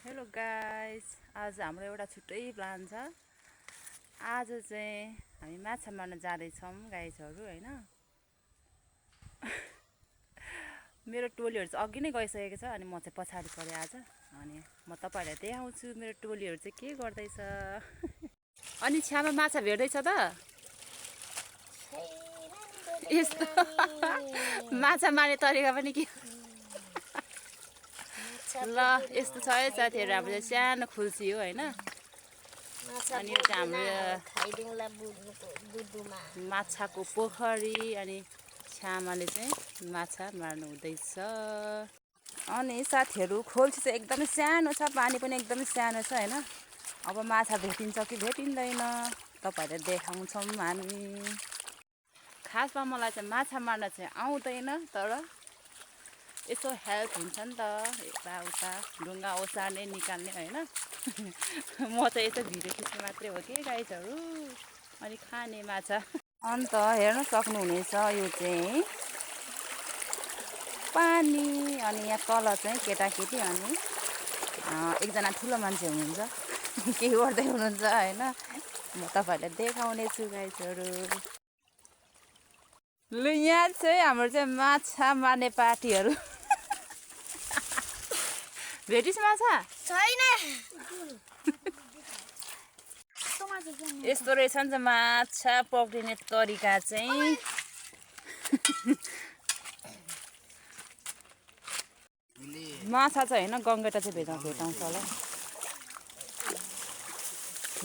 Hello guys, आज हाम्रो एउटा छुट्टै प्लान छ। आज चाहिँ हामी माछा मार्न जाँदैछौँ गाइसहरू हैन। मेरो टोलीहरू चाहिँ अघि नै गइसकेको छ अनि म चाहिँ पछाडि परेँ आज। अनि म तपाईहरुलाई देखाउँछु मेरो टोलीहरू चाहिँ के गर्दैछ। अनि छ्यामा माछा भेट्दैछ त? यस्तो माछा मार्ने तरिका पनि के ल यस्तो छ है साथीहरु, हाम्रो चाहिँ सानो खुल्सी हो हैन। अनि यो चाहिँ हाम्रो माछाको पोखरी अनि छ्यामाले चाहिँ माछा मार्नु हुँदैछ। अनि साथीहरु खोल्सी चाहिँ एकदमै सानो छ, पानी पनि एकदमै सानो छ हैन। अब माछा भेटिन्छ कि भेटिँदैन तपाईहरुलाई देखाउँछौँ हामी। खासमा मलाई चाहिँ माछा मार्न चाहिँ आउँदैन, तर यसो हेल्प हुन्छ नि त, यताउता ढुङ्गा ओसार्ने निकाल्ने हैन। म चाहिँ यसो भिडियो खिच्ने मात्रै हो कि गाइसहरू। अनि खाने माछा अन्त हेर्न सक्नुहुनेछ, यो चाहिँ पानी। अनि यहाँ तल चाहिँ केटाकेटी अनि एकजना ठुलो मान्छे हुनुहुन्छ, के गर्दै हुनुहुन्छ हैन। म तपाईहरुलाई देखाउने छु गाइसहरू। ल यहाँ चाहिँ हाम्रो चाहिँ माछा मार्ने पार्टीहरू। भेटिस माछा? छैन। यस्तो रहेछ नि त माछा पक्रिने तरिका चाहिँ। माछा चाहिँ हैन, गङ्गेटा चाहिँ भेटाउँछ होला।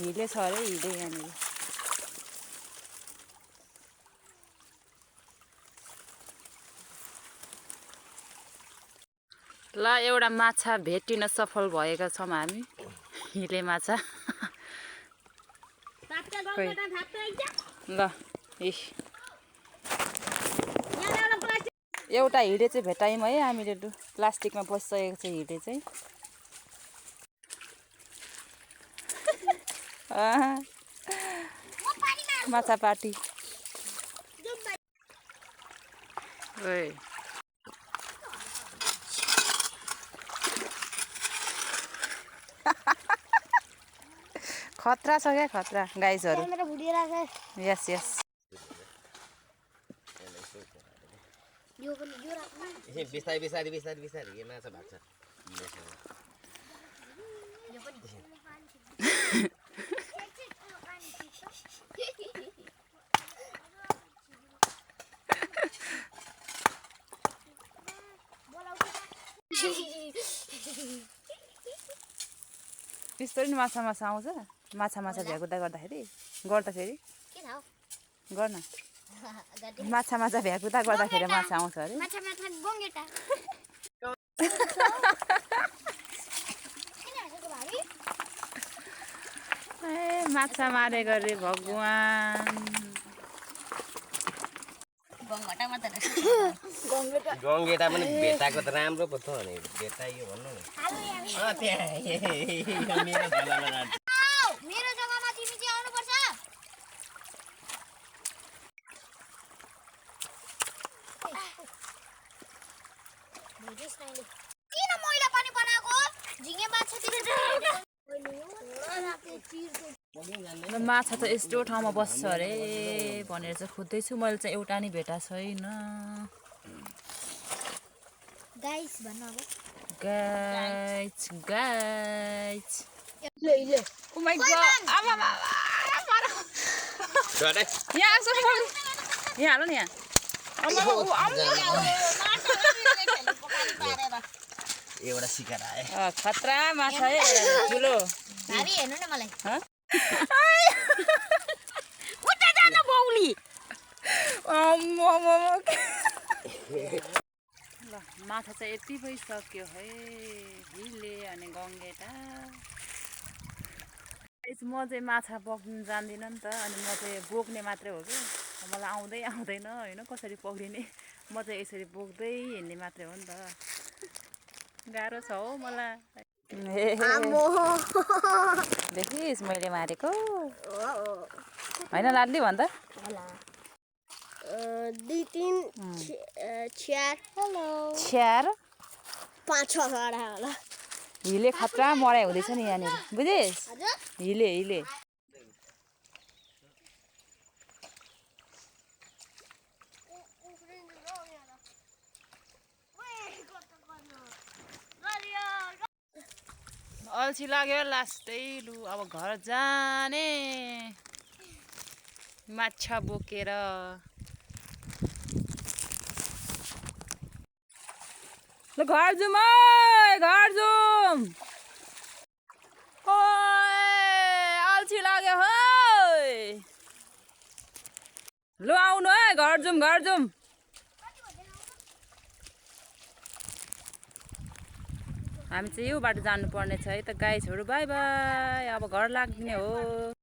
हिले छ अरे, हिले यहाँनिर। ल एउटा माछा भेटिन सफल भएका छौँ हामी, हिले माछा। ल एउटा हिडे चाहिँ भेटायौँ है हामीले। प्लास्टिकमा बसिसकेको छ हिडे चाहिँ। माछा पार्टी ओइ। खतरा छ क्या, खतरा गाइजहरू। यस यस। बिस्तारै बिस्तारै बिस्तारै बिस्तारै यो माछा भाग्छ। त्यस्तो नि माछा माछा आउँछ। माछा माछा भ्याकुदा गर्दाखेरि गर्न माछा माछा भ्याकुदा गर्दाखेरि माछा आउँछ अरे। ए माछा मारेको अरे भगवान। गङ्गेटा पनि भेटाएको त राम्रो पो छ नि, भेटाइयो भन्नु नि। मेरो जग्गामा तिमी चाहिँ आउनुपर्छ। किन मैला पानी बनाएको? झिङ्गे माछा माछा त यस्तो ठाउँमा बस्छ अरे भनेर चाहिँ खोज्दैछु। मैले चाहिँ एउटा नि भेटा छैन। गाइस भन्नु अब। Guys guys oh my god. यहाँ आसो, यहाँ हाल न यहाँ। एउटा शिकार आयो। खतरा माछा है, ठुलो। भाबी हेर्नु न मलाई। उता जान बौली। ल माछा चाहिँ यति भइसक्यो है, हिले अनि गङ्गेटा। म चाहिँ माछा पक्रिनु जान्दिनँ नि त, अनि म चाहिँ बोक्ने मात्रै हो कि। मलाई आउँदैन होइन कसरी पक्रिने। म चाहिँ यसरी बोक्दै हिँड्ने मात्रै हो नि त। गाह्रो छ हो मलाई। देखिस् मैले मारेको होइन लाडली भन्दा। 2 3 4 हेलो 4 5 6 होला। हिले खतरा मराइ हुँदैछ नि यहाँनिर बुझिस् हजुर हिले अल्छी लाग्यो लास्टै लु अब घर जाने माछा बोकेर ल घर जाउँ घर जाउँ अल्छी लाग्यो है लु आउनु है घर जाउँ हामी चाहिँ यो बाटो जानुपर्ने छ है त गाइसहरू बाई बाई अब घर लाग्ने हो